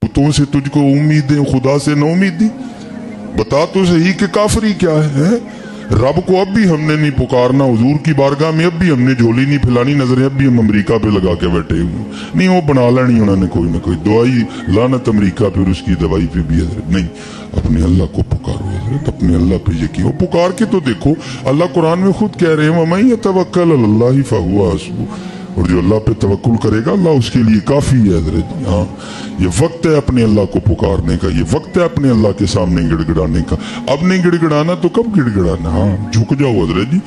बुतों से तुझको उम्मीदें, खुदा से न उम्मीदी। बता तो सही कि काफरी क्या है? रब को अब भी हमने नहीं पुकारना, हुजूर की बारगाह में अब भी हमने झोली नहीं फैलानी, नजरें अब भी हम अमेरिका पे लगा के बैठे हुए नहीं। वो बना लेनी उन्होंने कोई ना कोई दवाई, लानत अमेरिका पे, उसकी दवाई पे भी हजरत नहीं। अपने अल्लाह को पुकारो हजरत, अपने अल्लाह पे यकीन हो, पुकार के तो देखो। अल्लाह कुरान में खुद कह रहे हैं वमन यतवक्कल अलल्लाहि फहुवा हस्बुह, और जो अल्लाह पे तवक्कुल करेगा अल्लाह उसके लिए काफ़ी है हजरत। हाँ, ये वक्त है अपने अल्लाह को पुकारने का, ये वक्त है अपने अल्लाह के सामने गिड़गिड़ाने का। अब नहीं गिड़गिड़ाना तो कब गिड़गिड़ाना? हाँ, झुक जाओ हजरत जी,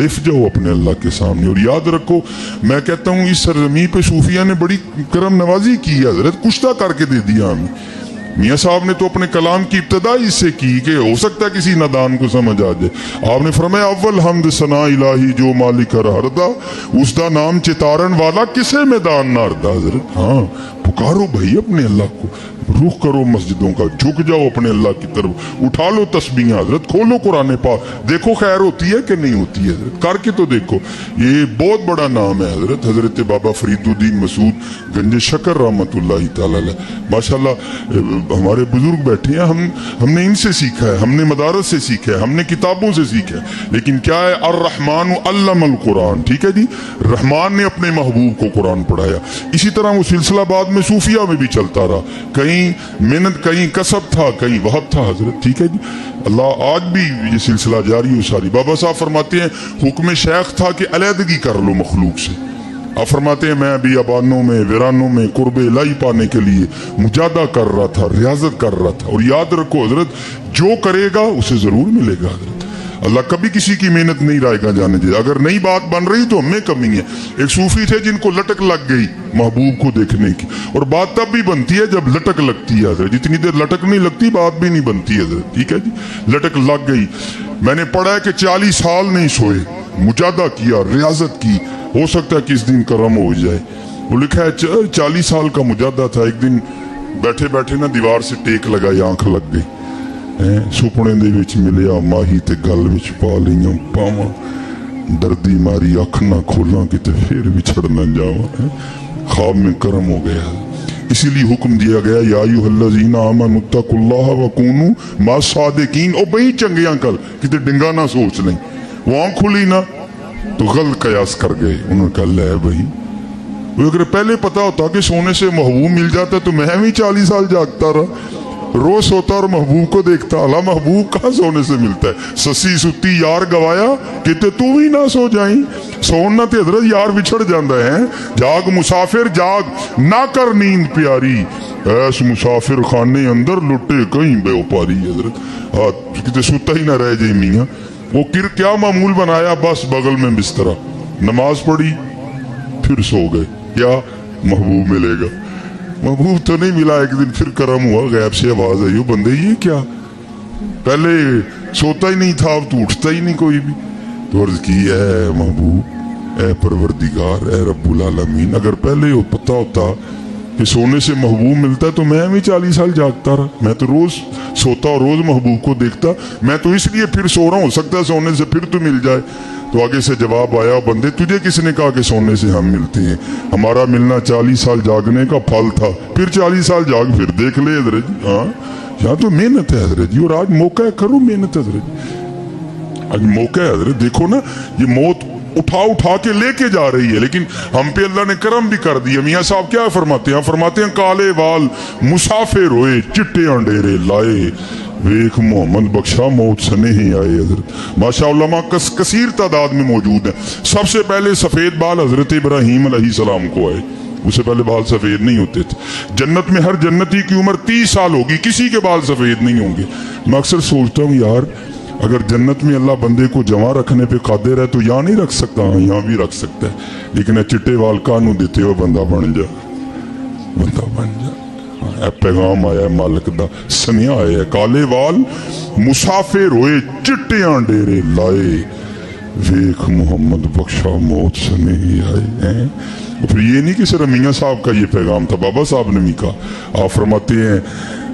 लिफ जाओ अपने अल्लाह के सामने। और याद रखो, मैं कहता हूँ इस सरजमी पे सूफिया ने बड़ी करम नवाजी की है हजरत, कुश्ता करके दे दिया हमें। मियाँ साहब ने तो अपने कलाम की इब्तदा इससे की कि हो सकता है किसी नादान को समझ आ जाए। आपने फरमाया अव्वल हमद सना इलाही जो मालिक हरदा, उसका नाम चितारन वाला किसे मैदान ना हरदा हजरत। हाँ, पुकारो भाई अपने अल्लाह को, रुख करो मस्जिदों का, झुक जाओ अपने अल्लाह की तरफ, उठा लो तस्बीहें हजरत, खोलो कुरान पाक, देखो खैर होती है कि नहीं होती है हजरत, करके तो देखो। ये बहुत बड़ा नाम है हजरत, हजरत बाबा फरीदुद्दीन मसूद गंज शकर रहमतुल्लाहि तआला अलैह। माशाल्लाह हमारे बुजुर्ग बैठे हैं, हमने इनसे सीखा है, हमने मदारस से सीखा है, हमने किताबों से सीखा है। लेकिन क्या है, अर्रहमान अल्लमल कुरान, ठीक है जी, रहमान ने अपने महबूब को कुरान पढ़ाया। इसी तरह वो सिलसिला बाद में सूफिया में भी चलता रहा, कहीं मेहनत, कहीं कसब था, कहीं वहब था हजरत, ठीक है जी। अल्लाह आज भी ये सिलसिला जारी हो सारी। बाबा साहब फरमाते हैं हुक्म शेख था कि अलहदगी कर लो मखलूक से। आप फरमाते हैं मैं भी अबानों में, वीरानों में कुर्बे इलाही पाने के लिए मुजादा कर रहा था, रियाजत कर रहा था। और याद रखो हजरत, जो करेगा उसे जरूर मिलेगा हजरत। अल्लाह कभी किसी की मेहनत नहीं रायगा जाने दे। अगर नई बात बन रही तो हमें कमी है। एक सूफी थे जिनको लटक लग गई महबूब को देखने की, और बात तब भी बनती है जब लटक लगती है हजरत। जितनी देर लटक नहीं लगती बात भी नहीं बनती है हजरत, ठीक है जी। लटक लग गई। मैंने पढ़ा है कि 40 साल नहीं सोए, मुजादा किया, रियाजत की, हो सकता है कि इस दिन करम हो जाए। वो लिखा है 40 साल का मुजादा था। एक दिन बैठे बैठे ना दीवार से टेक लगाई, आंख लग गई। सुपने दे विच मिलिया माही ते गल विच पा लईयां पावां, दर्दी मारी अख ना खोलां किते फिर विछड़ ना जावां। ख्वाब में करम हो गया, इसीलिए हुक्म दिया गया या अय्युहल्लज़ीना आमनुत्तकुल्लाह वकूनू मास्सादिकीन। ओ बई चंगियां कल किते डिंगा ना सोच नहीं। वो आंख खुली ना तो गलत कयास कर गए। उन्होंने कहा ले भाई, अगर पहले पता होता कि सोने से महबूब मिल जाता तो मैं भी 40 साल जागता रहा, रोज सोता और महबूब को देखता। अला महबूब कहाँ सोने से मिलता है? ससी सुती यार गवाया किते तू भी ना सो जाई। सोना ते हजरत यार बिछड़ जाता है। जाग मुसाफिर जाग, ना कर नींद प्यारी, ऐस मुसाफिर खाने अंदर लुटे कहीं बेवपारी हजरत। किते सुता ही ना रह जाए मियाँ। वो क्या मामूल बनाया, बस बगल में बिस्तरा, नमाज पढ़ी फिर सो गए। क्या महबूब मिलेगा? महबूब तो नहीं मिला। एक दिन फिर करम हुआ, गैब से आवाज आई, बंदे ये क्या, पहले सोता ही नहीं था, अब तो उठता ही नहीं कोई भी। तो अर्ज की है महबूब, ए परवरदिगार, ए रब्बुल आलमीन, अगर पहले वो पता होता कि सोने से महबूब मिलता है तो मैं भी 40 साल जागता रहा। मैं तो रोज सोता और रोज महबूब को देखता। मैं तो इसलिए फिर सो रहा हूँ, हो सकता है सोने से फिर तो मिल जाए। तो आगे से जवाब आया, बंदे तुझे किसने कहा कि सोने से हम मिलते हैं? हमारा मिलना 40 साल जागने का फल था। फिर 40 साल जाग फिर देख ले हजरत जी। हाँ, यहाँ तो मेहनत है हजरत जी, और आज मौका है, करो मेहनत हजरत जी। आज मौका है हजरत। देखो ना, ये मौत उठा उठा के लेके जा रही है, लेकिन हम पे अल्लाह ने करम भी कर दिया। मियाँ साहब क्या फरमाते हैं? फरमाते हैं काले वाल मुसाफिर होए, चिट्टे अंडेरे लाए, वेख मोहम्मद बख्शा मौत सने ही आए हजरत। माशाअल्लाह कसीर तादाद में मौजूद है। सबसे पहले सफेद बाल हजरत इब्राहीम अलैहिस्सलाम को आए, उससे पहले बाल सफेद नहीं होते थे। जन्नत में हर जन्नती की उम्र 30 साल होगी, किसी के बाल सफेद नहीं होंगे। मैं अक्सर सोचता हूँ यार, अगर जन्नत में अल्लाह बंदे को जमा रखने पे कादिर है तो यहाँ नहीं रख सकता? यहाँ भी रख सकता है, लेकिन चिट्टे वाल कानू देते हुए बंदा बन जा, बंदा बन जा। पैगाम आया मालिक दा, सनिया आया, काले वाल मुसाफिर होए, चिट्टियां डेरे लाए, वेख मोहम्मद बख्शा मौत सने ही आए हैं। फिर ये नहीं कि सिर्फ मियाँ साहब का ये पैगाम था, बाबा साहब ने भी कहा। आप फरमाते हैं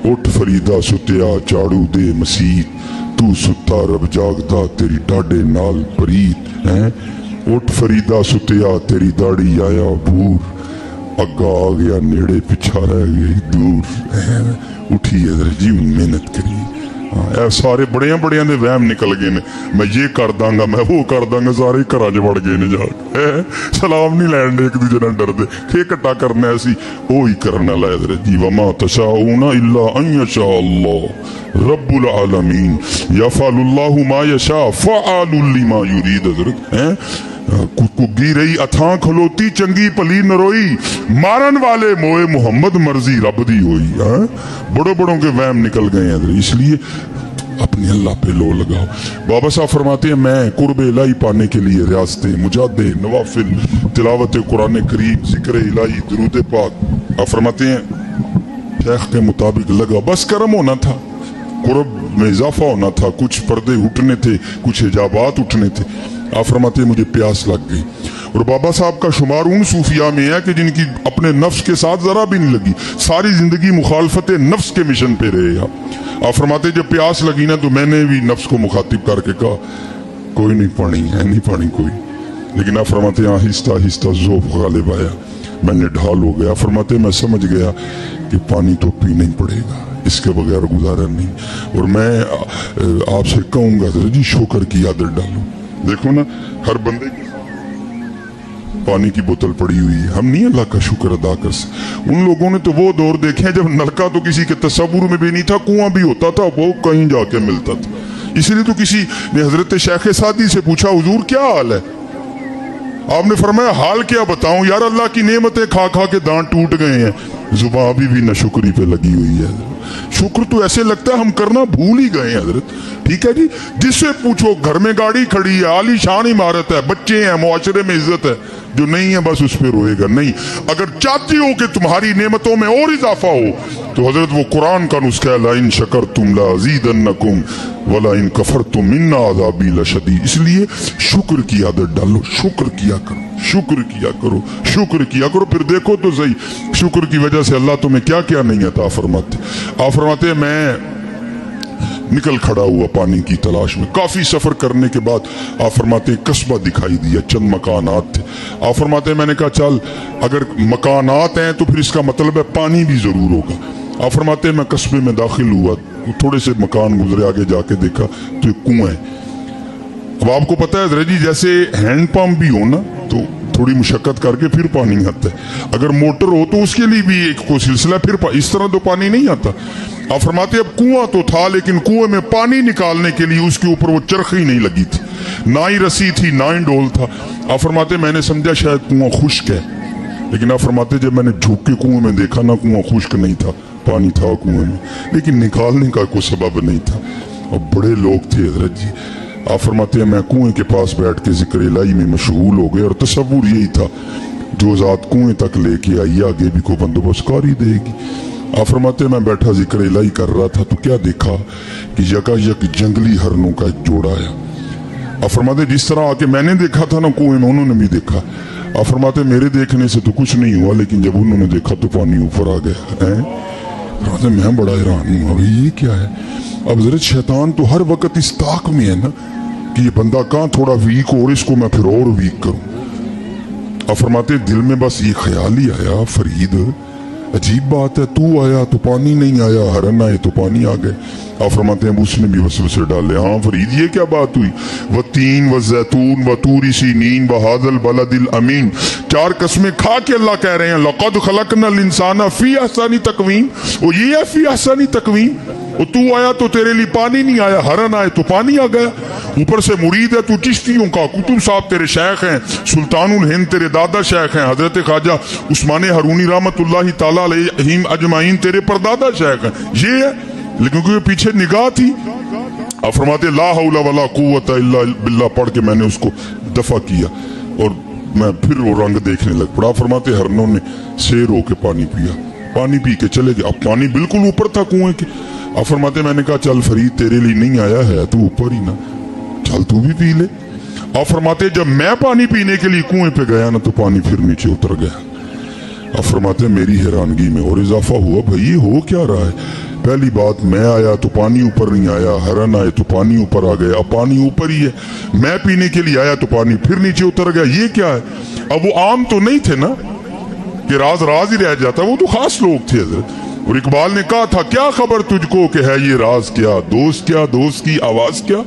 उठ फरीदा सुतिया झाड़ू दे मसीत, तू सुता रब जागदा तेरी डाडे नाल प्रीत है। उठ फरीदा सुतिया तेरी दाड़ी आया बूर, अग्गा आ गया नेड़े, पिछा रह गई दूर। उठिए जी मेहनत करिए। हाँ, सारे बड़िया बड़िया दे वहम निकल गए ने, मैं ये कर दांगा मैं वो कर दांगा, सारे घर च वड़ गए ने जाके। सलाम नहीं लैंडे एक दूजे नाल डरदे, खे कट्टा करना असी ओ ही करना लायद जी। वमा तशाऊना इल्ला अन यशा अल्लाह रब्बुल आलमीन यफअलुल्लाहु मा यशा फअलुल लिमा युरीद। हजरत हैं कुगी रही अथां खलोती चंगी भली नरोई, मारन वाले मोए मुहम्मद मर्जी रब दी होई। बड़ों बड़ों के वहम निकल गए हैं, इसलिए अपने अल्लाह पे लो लगाओ। बाबा साहब फरमाते हैं मैं कुर्ब इलाही पाने के लिए रियासतें, मुजादे, नवाफिल, तिलावत कुरान करीम, जिक्र इलाही, दुरूद पाक। आप फरमाते हैं शेख के मुताबिक लगा, बस करम होना था, कुर्ब में इजाफा होना था, कुछ पर्दे उठने थे, कुछ हिजाबात उठने थे। आप फरमाते मुझे प्यास लग गई। और बाबा साहब का शुमार उन सूफिया में है कि जिनकी अपने नफ्स के साथ जरा भी नहीं लगी, सारी जिंदगी मुखालफत नफ्स के मिशन पे रहे। आप फरमाते जब प्यास लगी ना तो मैंने भी नफ्स को मुखातिब करके कहा कोई नहीं पानी है, नहीं पानी कोई। लेकिन आप फरमाते आहिस्ता आहिस्ता ज़ौक़ गालिब आया, मैंने ढाल हो गया। फरमाते मैं समझ गया कि पानी तो पीना ही पड़ेगा, इसके बगैर गुजारा नहीं। और मैं आपसे कहूँगा जी शुक्र की आदत डालो। देखो ना हर बंदे की पानी की बोतल पड़ी हुई है, हम नहीं अल्लाह का शुक्र अदा कर सकते। उन लोगों ने तो वो दौर देखे हैं जब नलका तो किसी के तस्वुर में भी नहीं था, कुआं भी होता था वो कहीं जाके मिलता था। इसलिए तो किसी ने हजरत शेख सादी से पूछा हुजूर क्या हाल है? आपने फरमाया हाल क्या बताऊं यार, अल्लाह की नेमतें खा खा के दांत टूट गए हैं, जुबान अभी भी नशुक्री पे लगी हुई है। शुक्र तो ऐसे लगता है हम करना भूल ही गए हैं हजरत। ठीक है जी, जिससे पूछो घर में गाड़ी खड़ी है, आलीशान इमारत है, बच्चे हैं, मुआशरे में इज्जत है, जो नहीं है बस उस पर रोएगा नहीं। अगर चाहती हो कि तुम्हारी नेमतों में और इजाफा हो तो हजरत वो कुरान का नुस्खा है, ला इन शकरतुम ला अज़ीदन्नकुम वला इन कफरतुम इन्ना अज़ाबी लशदीद। इसलिए शुक्र की आदत डालो, शुक्र किया करो, शुक्र किया करो, शुक्र किया करो, फिर देखो तो सही शुक्र की वजह से अल्लाह तुम्हें क्या क्या नहीं अता फरमाते। आप फरमाते मैं निकल खड़ा हुआ पानी की तलाश में, काफी सफर करने के बाद आप फरमाते कस्बा दिखाई दिया, चंद मकानात थे। आप फरमाते मैंने कहा चल अगर मकानात हैं तो फिर इसका मतलब है पानी भी जरूर होगा। आप फरमाते मैं कस्बे में दाखिल हुआ, थोड़े से मकान गुजरे, आगे जाके देखा तो एक कुआं है। अब आपको पता है जी जैसे हैंडपंप भी हो ना तो थोड़ी मुशक्कत करके फिर पानी आता है, अगर मोटर हो तो उसके लिए भी एक कोई सिलसिला, फिर इस तरह तो पानी नहीं आता। आप फरमाते अब कुआं तो था लेकिन कुएं में पानी निकालने के लिए उसके ऊपर वो चरखी नहीं लगी थी, ना ही रस्सी थी ना ही डोल था। आप फरमाते मैंने समझा शायद कुआं खुश्क है, लेकिन आप फरमाते जब मैंने झुक के कुएं में देखा ना कुआं खुश्क नहीं था, पानी था कुएं में, लेकिन निकालने का कोई सबब नहीं था। और बड़े लोग थे हजरत जी। आप फरमाते हैं मैं कुएं के पास बैठ के जिक्र इलाही में मशगूल हो गए और तसव्वुर यही था जो ज़ात कुएं तक लेके आई आगे भी कोई बंदोबस्त कर ही देगी। आप फरमाते मैं बैठा जिक्र इलाही कर रहा था तो क्या देखा कि यकायक जंगली हरनों का एक जोड़ा आया। आप फरमाते जिस तरह आके मैंने देखा था ना कुएं में उन्होंने भी देखा। आप फरमाते मेरे देखने से तो कुछ नहीं हुआ, लेकिन जब उन्होंने देखा तो पानी ऊपर आ गया है। फरमाते मैं बड़ा हैरान हुआ भाई ये क्या है। अब जरा शैतान तो हर वक्त इस ताक में है ना कि ये बंदा कहाँ थोड़ा वीक हो और इसको मैं फिर और वीक करूं। आप फरमाते दिल में बस ये ख्याल ही आया फरीद अजीब बात है, तू आया तो पानी नहीं आया, हरन आए तो पानी आ गए। आप फरमाते हैं उसने भी वसवसे डाले, हाँ फरीद ये क्या बात हुई। व तीन व जैतून व तूरी सीनीन व हादल बलदिल अमीन, चार कसमें खा के अल्लाह कह रहे हैं लक़द खलक़नल इंसाना फी अहसनी तक़वीम। वो ये है फी अहसनी तक़वीम, वो तू आया तो तेरे लिए पानी नहीं आया, हरन आए तो पानी आ गया। ऊपर से मुरीद है तू चिश्तियों का, कुतुब साहब तेरे शेख हैं, सुल्तानुल हिंद तेरे दादा शेख हैं, हजरत ख्वाजा उस्मान हरूनी रहमतुल्लाहि ताला अलैहिम अजमाइन तेरे परदादा शेख हैं। ये है लेकिन क्योंकि पीछे निगाह थी। आप फरमाते ला हौला वला कुव्वता इल्ला बिल्लाह पढ़ के मैंने उसको दफा किया और मैं फिर वो रंग देखने लग पड़ा। फरमाते हरनों ने शेर होके पानी पिया, पानी पी के चले गए। अब पानी बिल्कुल ऊपर था कुएं के। आप फरमाते मैंने कहा चल फरीद तेरे लिए नहीं आया है तू ऊपर ही ना, चल तू भी पी ले। आप फरमाते जब मैं पानी पीने के लिए कुएं पे गया ना तो पानी फिर नीचे उतर गया। आप फरमाते मेरी हैरानगी में और इजाफा हुआ, भाई ये हो क्या रहा है। पहली बात मैं आया तो पानी ऊपर नहीं आया, हरन आए तो पानी ऊपर आ गया, अब पानी ऊपर ही है। मैं पीने के लिए आया तो पानी फिर नीचे उतर गया, ये क्या है। अब वो आम तो नहीं थे ना, کہ راز راز ہی رہ جاتا, وہ تو خاص لوگ تھے حضرت. اور اقبال نے کہا تھا کیا خبر تجھ کو کہ ہے یہ راز کیا, دوست کی آواز کیا,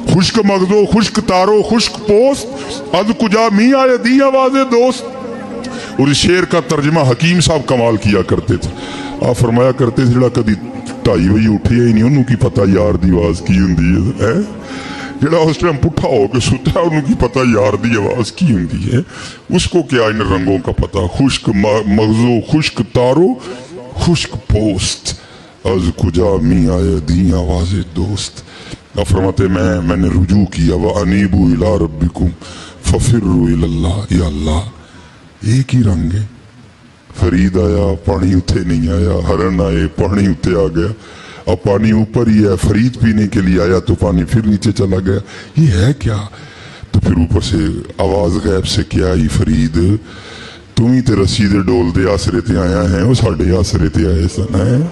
خشک مغزو خشک تارو خشک پوست از کجا می آئے دی آواز دوست. اور اس شعر کا ترجمہ حکیم صاحب کمال کیا کرتے تھے. آپ فرمایا کرتے تھے جڑا کدی 2:30 بجے اٹھیا ہی نہیں انہوں کی پتہ یار دی آواز کی ہوندی ہے, جڑا اس ٹائم پٹھا ہو کے ستا ہے انہوں کی پتہ یار دی آواز کی ہوندی ہے, اس کو کیا ان رنگوں کا پتہ. خشک مغزو خشک تارو خشک پوست از کجا می آئے دی آواز دوست. آپ فرماتے میں نے رجوع کیا وَأَنِيبُوا إِلَىٰ رَبِّكُمْ فَفِرُّوا إِلَى اللَّهِ, یا اللہ ایک ہی رنگ ہے, فرید آیا پانی اتھے نہیں آیا, ہرن آئے پانی اتھے آ گیا, اب پانی اوپر ہی ہے, فرید پینے کے لیے آیا تو پانی پھر نیچے چلا گیا, یہ ہے کیا. تو پھر اوپر سے آواز غیب سے کیا آئی, فرید تم ہی تے رسید ڈول دے آسرے تے آیا ہیں, وہ ساڑھے آسرے تے آئے سن ہیں.